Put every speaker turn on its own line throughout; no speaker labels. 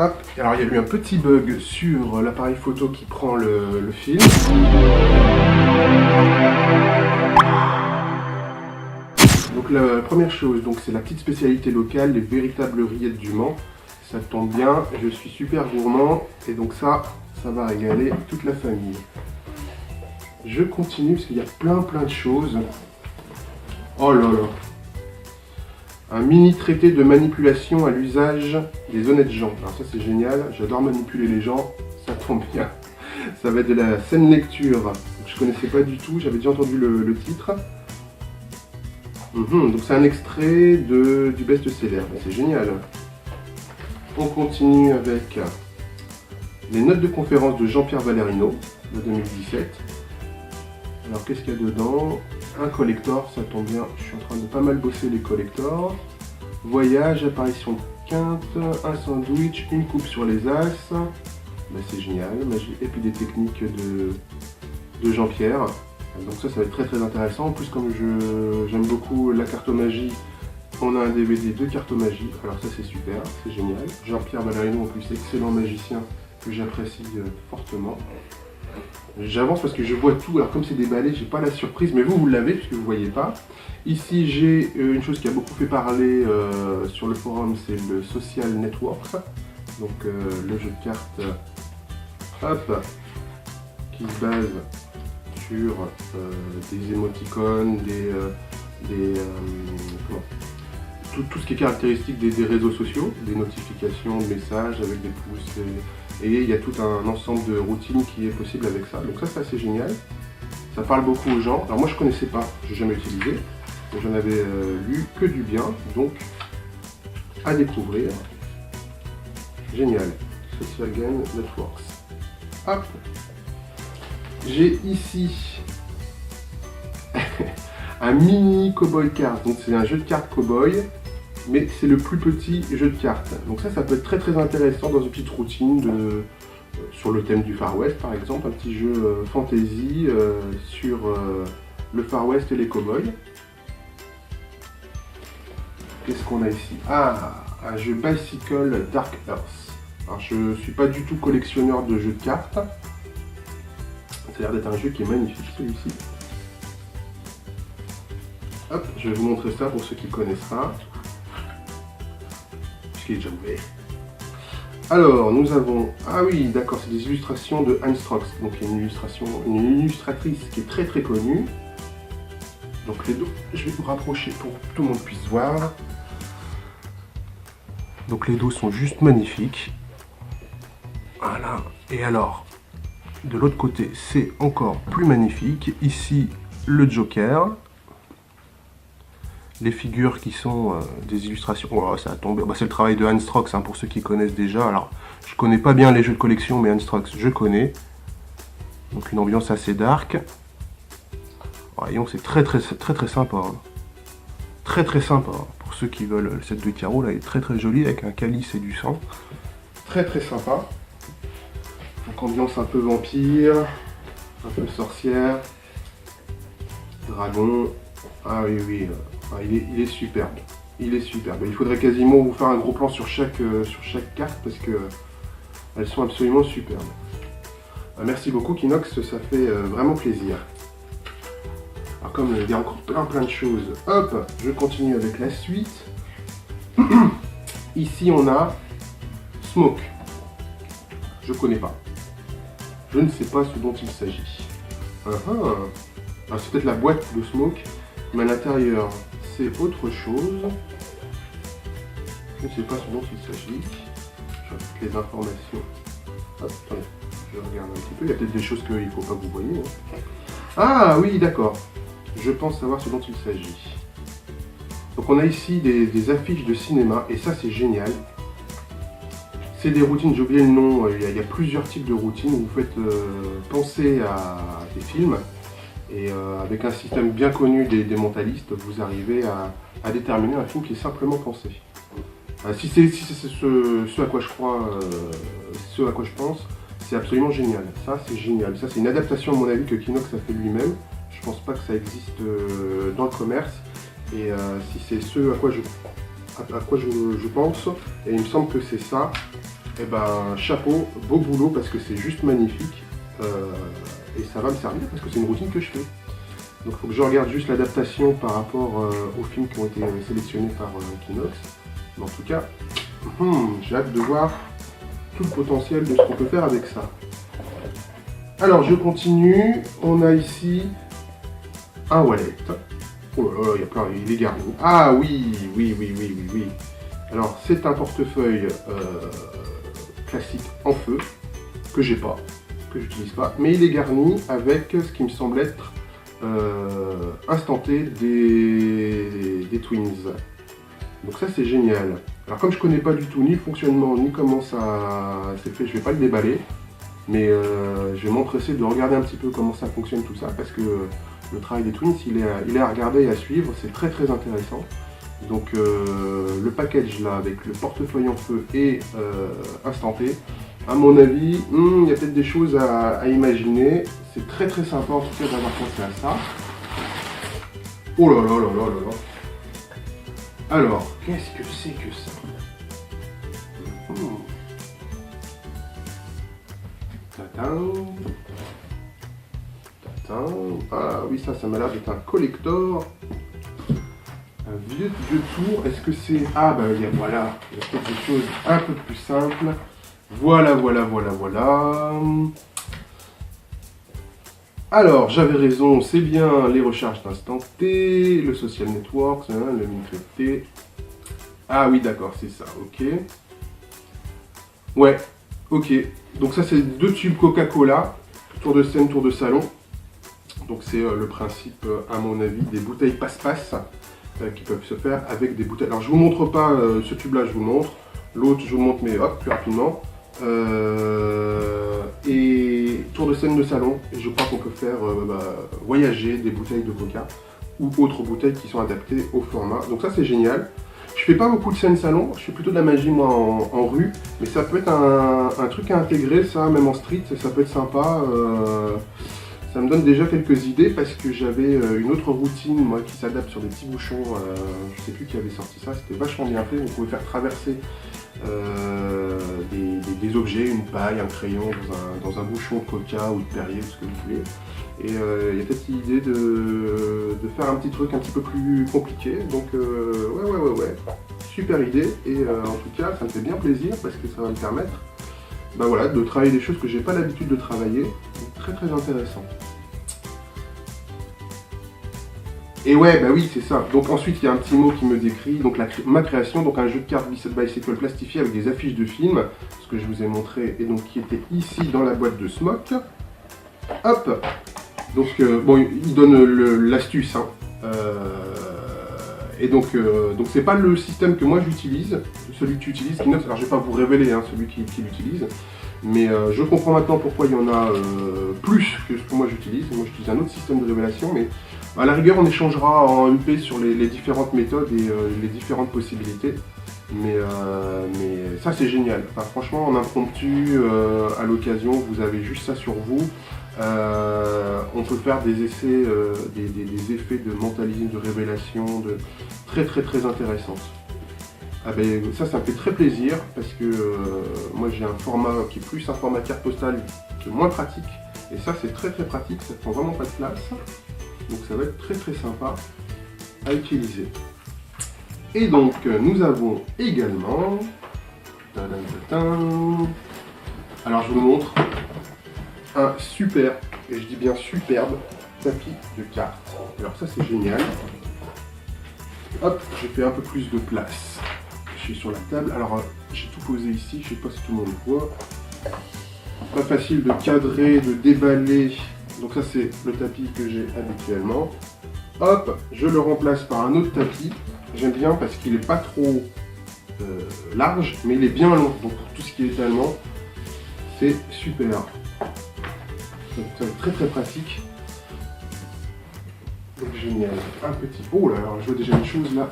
Hop, alors il y a eu un petit bug sur l'appareil photo qui prend le film. Donc la première chose, c'est la petite spécialité locale, les véritables rillettes du Mans. Ça tombe bien, je suis super gourmand et donc ça va régaler toute la famille. Je continue parce qu'il y a plein de choses. Oh là là. Un mini traité de manipulation à l'usage des honnêtes gens. Alors ça c'est génial, j'adore manipuler les gens, ça tombe bien. Ça va être de la scène lecture. Donc, je connaissais pas du tout, j'avais déjà entendu le titre. Donc c'est un extrait du best-seller, c'est génial. On continue avec les notes de conférence de Jean-Pierre Valerino de 2017. Alors qu'est-ce qu'il y a dedans? Un collector, ça tombe bien, je suis en train de pas mal bosser les collectors. Voyage, apparition de quinte, un sandwich, une coupe sur les as. C'est génial, magie et puis des techniques de Jean-Pierre. Donc ça va être très intéressant. En plus, comme j'aime beaucoup la cartomagie, on a un DVD de cartomagie. Alors ça c'est super, c'est génial. Jean-Pierre Valerino en plus, excellent magicien que j'apprécie fortement. J'avance parce que je vois tout, alors comme c'est déballé, j'ai pas la surprise, mais vous l'avez puisque vous voyez pas. Ici j'ai une chose qui a beaucoup fait parler sur le forum, c'est le Social Networks. Donc le jeu de cartes qui se base sur des émoticônes, tout ce qui est caractéristique des réseaux sociaux, des notifications, de messages avec des pouces, et il y a tout un ensemble de routines qui est possible avec ça. Donc ça c'est assez génial, ça parle beaucoup aux gens. Alors moi je connaissais pas, j'ai jamais utilisé, mais j'en avais lu que du bien, donc à découvrir. Génial, Social Game Networks. Hop, j'ai ici un mini Cowboy Card, donc c'est un jeu de cartes Cowboy, mais c'est le plus petit jeu de cartes. Donc ça peut être très intéressant dans une petite routine sur le thème du Far West par exemple, un petit jeu fantasy sur le Far West et les cowboys. Qu'est-ce qu'on a ici? Ah, un jeu Bicycle Dark Earth. Alors je suis pas du tout collectionneur de jeux de cartes. Ça a l'air d'être un jeu qui est magnifique celui-ci. Hop, je vais vous montrer ça pour ceux qui connaissent pas. Puisqu'il est déjà ouvert. Alors, nous avons... Ah oui, d'accord, c'est des illustrations de Anne Strox. Donc il y a une illustratrice qui est très connue. Donc les dos, je vais vous rapprocher pour que tout le monde puisse voir. Donc les dos sont juste magnifiques. Voilà. Et alors, de l'autre côté, c'est encore plus magnifique. Ici, le Joker. Les figures qui sont des illustrations, oh, ça a tombé. C'est le travail de Anne Strox, pour ceux qui connaissent déjà. Alors, je connais pas bien les jeux de collection, mais Anne Strox, je connais. Donc une ambiance assez dark. Voyons, c'est très sympa. Très sympa. Pour ceux qui veulent le set de carreaux, là, il est très joli avec un calice et du sang. Très sympa. Donc ambiance un peu vampire, un peu sorcière, dragon. Ah oui. Il est superbe. Il est superbe. Il faudrait quasiment vous faire un gros plan sur chaque carte parce que elles sont absolument superbes. Merci beaucoup Kinox, ça fait vraiment plaisir. Alors comme il y a encore plein de choses, hop, je continue avec la suite. Ici on a Smoke. Je connais pas. Je ne sais pas ce dont il s'agit. Alors c'est peut-être la boîte de Smoke, mais à l'intérieur c'est autre chose. Je ne sais pas ce dont il s'agit. Je vais les informations. Hop, attendez, je regarde un petit peu. Il y a peut-être des choses qu'il ne faut pas que vous voyez. Ah oui, d'accord. Je pense savoir ce dont il s'agit. Donc on a ici des affiches de cinéma, et ça c'est génial. C'est des routines, j'ai oublié le nom, il y a plusieurs types de routines où vous faites penser à des films. Et avec un système bien connu des mentalistes, vous arrivez à déterminer un film qui est simplement pensé. Si c'est ce à quoi je crois, ce à quoi je pense, c'est absolument génial. Ça c'est génial. Ça c'est une adaptation à mon avis que Kinox a fait lui-même. Je pense pas que ça existe dans le commerce. Et si c'est ce à quoi je pense, et il me semble que c'est ça, eh ben chapeau, beau boulot parce que c'est juste magnifique. Et ça va me servir parce que c'est une routine que je fais. Donc il faut que je regarde juste l'adaptation par rapport aux films qui ont été sélectionnés par Kinox. Mais en tout cas, j'ai hâte de voir tout le potentiel de ce qu'on peut faire avec ça. Alors je continue, on a ici un wallet. Oh là là, il y a plein, il est garni. Ah oui. Alors c'est un portefeuille classique en feu, que j'ai pas, que j'utilise pas, mais il est garni avec ce qui me semble être instanté des Twins. Donc ça c'est génial. Alors comme je connais pas du tout ni le fonctionnement ni comment ça s'est fait, je vais pas le déballer, mais je vais m'empresser de regarder un petit peu comment ça fonctionne tout ça, parce que le travail des Twins il est à regarder et à suivre, c'est très intéressant. Donc le package là avec le portefeuille en feu et instanté, à mon avis, il y a peut-être des choses à imaginer. C'est très sympa en tout cas d'avoir pensé à ça. Oh là là. Alors, qu'est-ce que c'est que ça? Ah oui, ça m'a l'air d'être un collector. Un vieux tour. Est-ce que c'est... Ah bah voilà, il y a peut-être des choses un peu plus simples. Voilà. Alors, j'avais raison, c'est bien les recharges d'instant T, le social network, le micro-T. Ah oui, d'accord, c'est ça, ok. Ouais, ok. Donc ça, c'est 2 tubes Coca-Cola, tour de scène, tour de salon. Donc c'est le principe, à mon avis, des bouteilles passe-passe qui peuvent se faire avec des bouteilles. Alors, je vous montre pas ce tube-là, je vous montre. L'autre, je vous montre, mais hop, plus rapidement. Et tour de scène de salon, et je crois qu'on peut faire voyager des bouteilles de coca ou autres bouteilles qui sont adaptées au format. Donc ça c'est génial. Je fais pas beaucoup de scènes salon, je fais plutôt de la magie moi en rue, mais ça peut être un truc à intégrer, ça même en street, ça peut être sympa. Ça me donne déjà quelques idées parce que j'avais une autre routine moi qui s'adapte sur des petits bouchons, je sais plus qui avait sorti ça, c'était vachement bien fait, on pouvait faire traverser des objets, une paille, un crayon dans un bouchon de coca ou de Perrier, ce que vous voulez. Et il y a peut-être l'idée de faire un petit truc un petit peu plus compliqué, donc ouais, super idée, et en tout cas ça me fait bien plaisir parce que ça va me permettre de travailler des choses que j'ai pas l'habitude de travailler, donc très intéressant. Et ouais, bah oui, c'est ça. Donc ensuite, il y a un petit mot qui me décrit donc ma création, donc un jeu de cartes Bicycle plastifié avec des affiches de films, ce que je vous ai montré, et donc qui était ici dans la boîte de Smock. Hop. Donc bon, il donne l'astuce, hein. Et donc c'est pas le système que moi j'utilise, celui que tu utilises, Kinox. Alors je vais pas vous révéler l'celui qui l'utilise, mais je comprends maintenant pourquoi il y en a plus que ce que moi j'utilise. Moi j'utilise un autre système de révélation, mais à la rigueur on échangera en MP sur les différentes méthodes et les différentes possibilités. Mais ça c'est génial. Enfin, franchement en impromptu, à l'occasion, vous avez juste ça sur vous. On peut faire des essais, des effets de mentalisme, de révélation, très intéressantes. Ah ben, ça me fait très plaisir parce que moi j'ai un format qui est plus un format carte postale qui est moins pratique. Et ça c'est très pratique, ça prend vraiment pas de place. Donc ça va être très sympa à utiliser. Et donc nous avons également... Alors je vous montre un super, et je dis bien superbe, tapis de cartes. Alors ça c'est génial. Hop, j'ai fait un peu plus de place. Je suis sur la table. Alors j'ai tout posé ici, je sais pas si tout le monde voit. Pas facile de cadrer, de déballer. Donc ça c'est le tapis que j'ai habituellement. Hop, je le remplace par un autre tapis. J'aime bien parce qu'il n'est pas trop large, mais il est bien long. Donc pour tout ce qui est étalement, c'est super. Ça va être très pratique. Donc génial. Un petit... Oh là, alors je vois déjà une chose là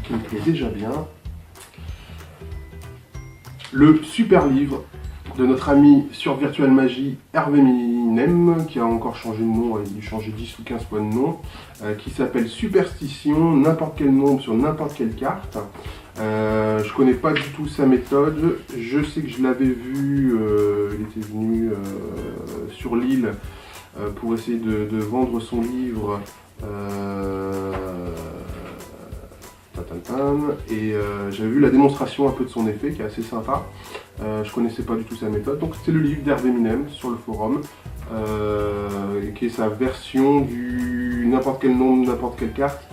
qui me plaît déjà bien. Le super livre de notre ami sur Virtual Magie, Hervé Minem, qui a encore changé de nom, il a dû changer 10 ou 15 fois de nom, qui s'appelle Superstition, n'importe quel nombre sur n'importe quelle carte. Je connais pas du tout sa méthode. Je sais que je l'avais vu, il était venu sur l'île pour essayer de vendre son livre. Et j'avais vu la démonstration un peu de son effet qui est assez sympa. Je connaissais pas du tout sa méthode. Donc c'était le livre d'Hervé Minem sur le forum, qui est sa version du n'importe quel nombre, n'importe quelle carte.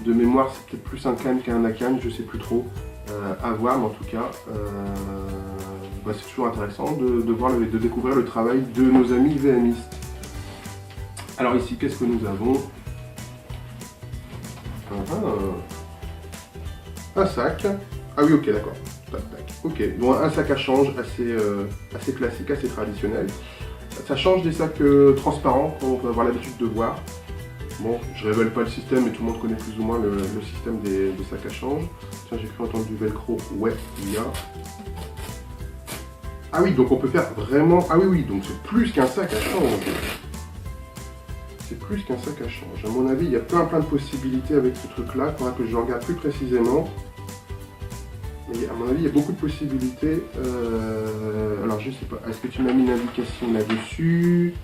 De mémoire, c'est peut-être plus un Khan qu'un Akan, je sais plus trop. À voir, mais en tout cas, c'est toujours intéressant de découvrir le travail de nos amis VMistes. Alors ici, qu'est-ce que nous avons? Un sac. Ah oui, ok, d'accord. Ok, donc un sac à change assez classique, assez traditionnel. Ça change des sacs transparents qu'on peut avoir l'habitude de voir. Bon, je révèle pas le système, mais tout le monde connaît plus ou moins le système des sacs à change. Tiens, j'ai cru entendre du velcro. Ouais, il y a. Ah oui, donc on peut faire vraiment. Ah oui, donc c'est plus qu'un sac à change. C'est plus qu'un sac à change. À mon avis, il y a plein de possibilités avec ce truc-là. Il faudra que je regarde plus précisément. Mais à mon avis, il y a beaucoup de possibilités. Alors, je sais pas. Est-ce que tu m'as mis une indication là-dessus?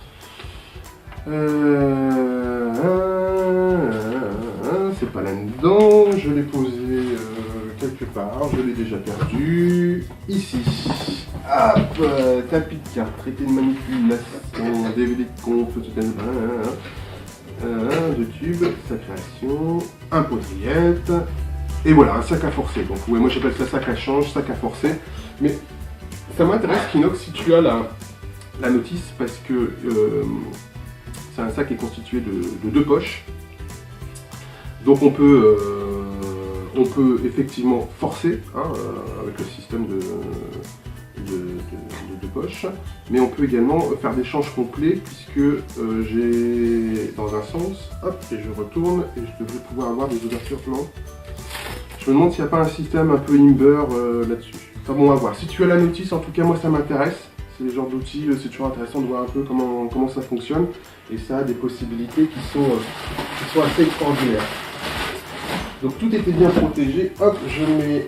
C'est pas là-dedans. Je l'ai posé quelque part. Je l'ai déjà perdu. Ici. Hop, tapis de carte, traité de manipulation, DVD de conf, de tube, sa création, un potrillette, et voilà, un sac à forcer. Donc ouais, moi j'appelle ça sac à change, sac à forcer, mais ça m'intéresse Kinox si tu as la notice, parce que c'est un sac qui est constitué de deux poches, donc on peut effectivement forcer avec le système de poche, mais on peut également faire des changes complets, puisque j'ai dans un sens, hop, et je retourne, et je devrais pouvoir avoir des ouvertures, non? Je me demande s'il n'y a pas un système un peu Imber là-dessus. Enfin bon, à voir. Si tu as la notice, en tout cas, moi ça m'intéresse. C'est le genre d'outils, c'est toujours intéressant de voir un peu comment ça fonctionne, et ça a des possibilités qui sont assez extraordinaires. Donc tout était bien protégé, hop, je mets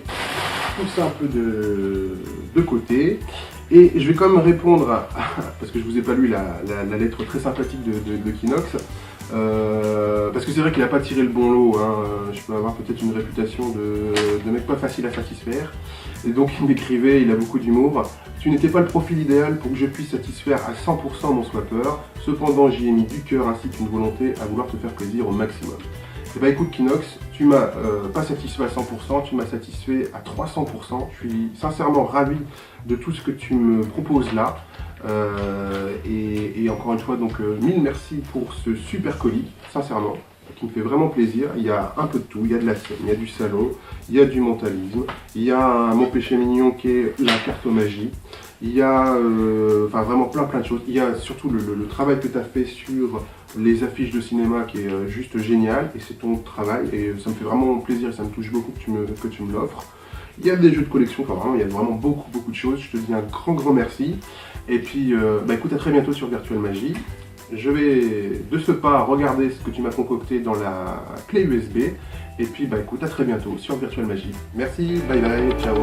tout ça un peu de côté, et je vais quand même répondre parce que je vous ai pas lu la lettre très sympathique de Kinox, parce que c'est vrai qu'il n'a pas tiré le bon lot, je peux avoir peut-être une réputation de mec pas facile à satisfaire, et donc il m'écrivait, il a beaucoup d'humour: tu n'étais pas le profil idéal pour que je puisse satisfaire à 100% mon swapper, cependant j'y ai mis du cœur ainsi qu'une volonté à vouloir te faire plaisir au maximum. Et bah écoute Kinox, tu m'as pas satisfait à 100%, tu m'as satisfait à 300%. Je suis sincèrement ravi de tout ce que tu me proposes là. Et encore une fois, donc mille merci pour ce super colis, sincèrement, qui me fait vraiment plaisir. Il y a un peu de tout, il y a de la scène, il y a du salon, il y a du mentalisme, il y a mon péché mignon qui est la carte magie. Il y a vraiment plein de choses. Il y a surtout le travail que tu as fait sur les affiches de cinéma qui est juste génial, et c'est ton travail, et ça me fait vraiment plaisir et ça me touche beaucoup que tu me l'offres. Il y a des jeux de collection, il y a vraiment beaucoup de choses. Je te dis un grand merci. Et puis écoute, à très bientôt sur Virtual Magie. Je vais de ce pas regarder ce que tu m'as concocté dans la clé USB. Et puis écoute, à très bientôt sur Virtual Magie. Merci, bye bye, ciao.